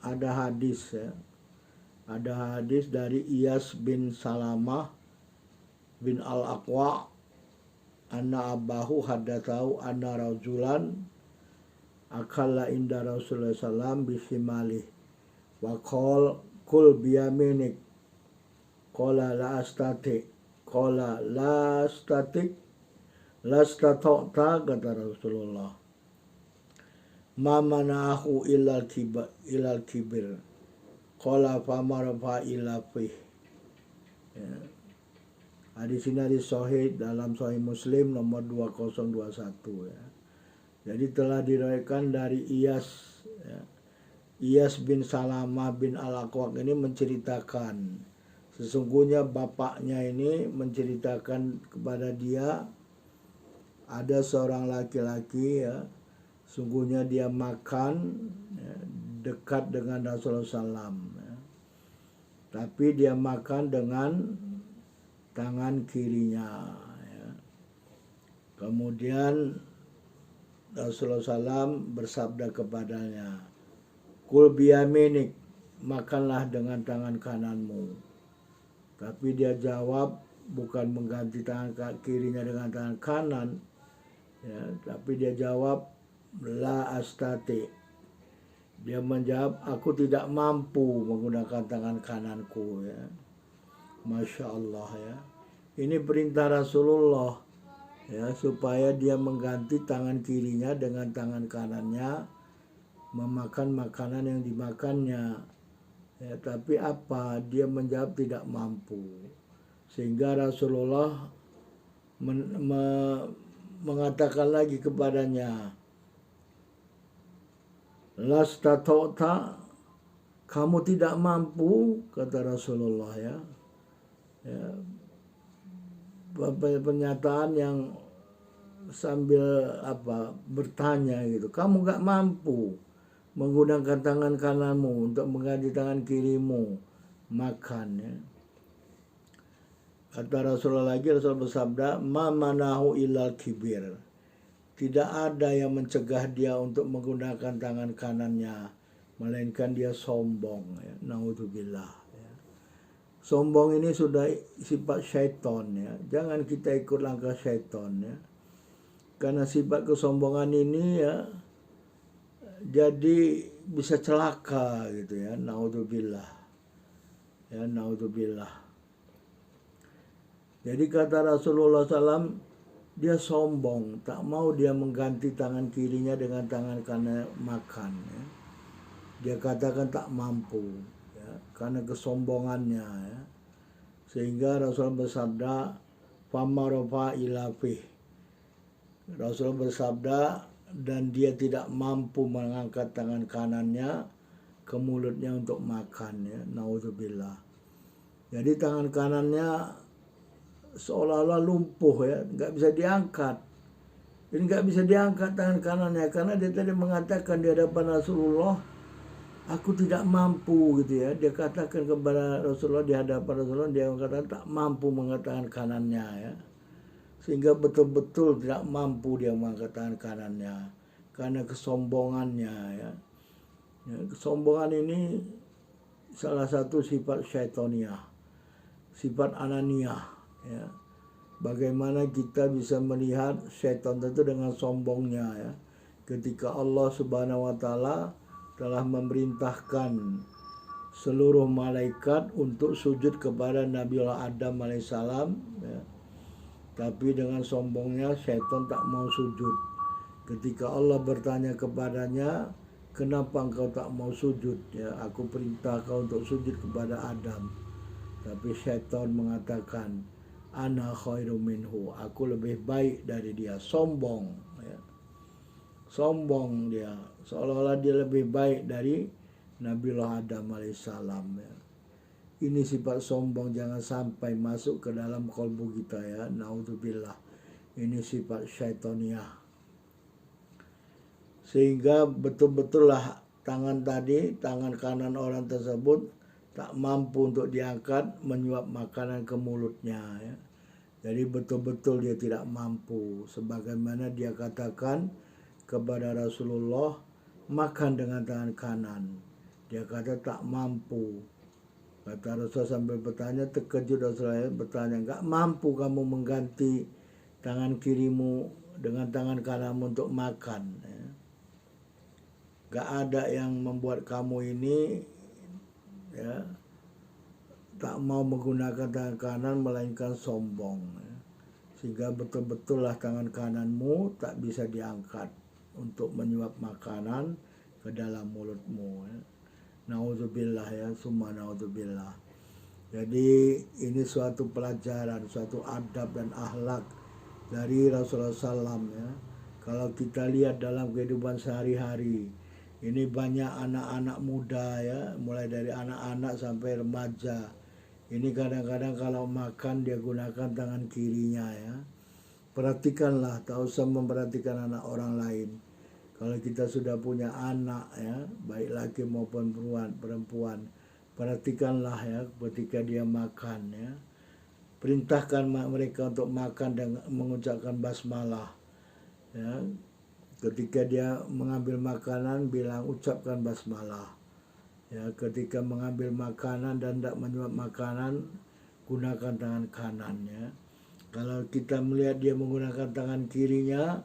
ada hadis ya. Ada hadis dari Iyas bin Salamah bin Al-Aqwa anna abahu haddatsahu anna rajulan akalla inda Rasulullah sallam bisimali wa qol kul biyaminik qala la astati qala la astati la stata'ta kata Rasulullah ma mana'ahu ilal kibir qala famarafa ila fih ya. Hadis ini hadis sahih dalam Sahih Muslim nomor 2021 ya. Jadi telah diriwayatkan dari Iyas ya. Iyas bin Salamah bin Al-Aqwa ini menceritakan sesungguhnya bapaknya ini menceritakan kepada dia ada seorang laki-laki ya, sungguhnya dia makan ya, dekat dengan Rasulullah SAW ya. Tapi dia makan dengan tangan kirinya ya. Kemudian Rasulullah SAW bersabda kepadanya, kul biyaminik, makanlah dengan tangan kananmu. Tapi dia jawab bukan mengganti tangan kirinya dengan tangan kanan ya, tapi dia jawab la astati. Dia menjawab aku tidak mampu menggunakan tangan kananku ya. Masya Allah ya. Ini perintah Rasulullah ya, supaya dia mengganti tangan kirinya dengan tangan kanannya memakan makanan yang dimakannya ya, tapi apa dia menjawab tidak mampu sehingga Rasulullah mengatakan lagi kepadanya lastatota, kamu tidak mampu kata Rasulullah ya. Ya, pernyataan yang sambil bertanya gitu, kamu gak mampu menggunakan tangan kananmu untuk mengganti tangan kirimu makan ya. Kata Rasulullah lagi, Rasulullah bersabda ma manahu ilal kibir, tidak ada yang mencegah dia untuk menggunakan tangan kanannya melainkan dia sombong ya. Naudzubillah. Sombong ini sudah sifat syaitan ya. Jangan kita ikut langkah syaitan ya. Karena sifat kesombongan ini ya jadi bisa celaka gitu ya. Naudzubillah. Ya, naudzubillah. Jadi kata Rasulullah SAW, dia sombong, tak mau dia mengganti tangan kirinya dengan tangan kanan makan ya. Dia katakan tak mampu. Karena kesombongannya ya. Sehingga Rasul bersabda famarafa ila fih, Rasul bersabda dan dia tidak mampu mengangkat tangan kanannya ke mulutnya untuk makan ya. Naudzubillah. Jadi tangan kanannya seolah-olah lumpuh ya, nggak bisa diangkat. Ini nggak bisa diangkat tangan kanannya karena dia tadi mengatakan di hadapan Rasulullah, aku tidak mampu gitu ya. Dia katakan kepada Rasulullah di hadapan Rasulullah, dia mengatakan tak mampu mengangkat tangan kanannya ya. Sehingga betul-betul tidak mampu dia mengangkat tangan kanannya karena kesombongannya ya. Ya, kesombongan ini salah satu sifat syaitoniah, sifat ananiah ya. Bagaimana kita bisa melihat syaitan itu dengan sombongnya ya. Ketika Allah Subhanahu wa taala telah memerintahkan seluruh malaikat untuk sujud kepada Nabiullah Adam alaihissalam ya. Tapi dengan sombongnya syaitan tak mau sujud. Ketika Allah bertanya kepadanya, kenapa engkau tak mau sujud ya, aku perintah kau untuk sujud kepada Adam. Tapi syaitan mengatakan ana khairum minhu, aku lebih baik dari dia. Sombong ya. Sombong dia, seolah-olah dia lebih baik dari Nabiullah Adam alaihissalam ya. Ini sifat sombong jangan sampai masuk ke dalam kalbu kita ya. Naudzubillah. Ini sifat syaitoniah. Sehingga betul-betul lah tangan tadi, tangan kanan orang tersebut tak mampu untuk diangkat menyuap makanan ke mulutnya ya. Jadi betul-betul dia tidak mampu. Sebagaimana dia katakan kepada Rasulullah, makan dengan tangan kanan. Dia kata tak mampu. Kata Rasul sambil bertanya, terkejut Rasulullah bertanya, enggak mampu kamu mengganti tangan kirimu dengan tangan kananmu untuk makan. Enggak ada yang membuat kamu ini ya tak mau menggunakan tangan kanan melainkan sombong. Sehingga betul-betul lah tangan kananmu tak bisa diangkat untuk menyuap makanan ke dalam mulutmu. Naudzubillah ya, summa naudzubillah. Jadi ini suatu pelajaran, suatu adab dan akhlak dari Rasulullah SAW ya. Kalau kita lihat dalam kehidupan sehari-hari, ini banyak anak-anak muda ya, mulai dari anak-anak sampai remaja. Ini kadang-kadang kalau makan dia gunakan tangan kirinya ya. Perhatikanlah, tak usah memperhatikan anak orang lain. Kalau kita sudah punya anak ya, baik laki maupun perempuan, perhatikanlah ya ketika dia makan ya. Perintahkan mereka untuk makan dan mengucapkan basmalah. Ya. Ketika dia mengambil makanan, bilang ucapkan basmalah. Ya, ketika mengambil makanan dan tidak menyuap makanan, gunakan tangan kanan ya. Kalau kita melihat dia menggunakan tangan kirinya,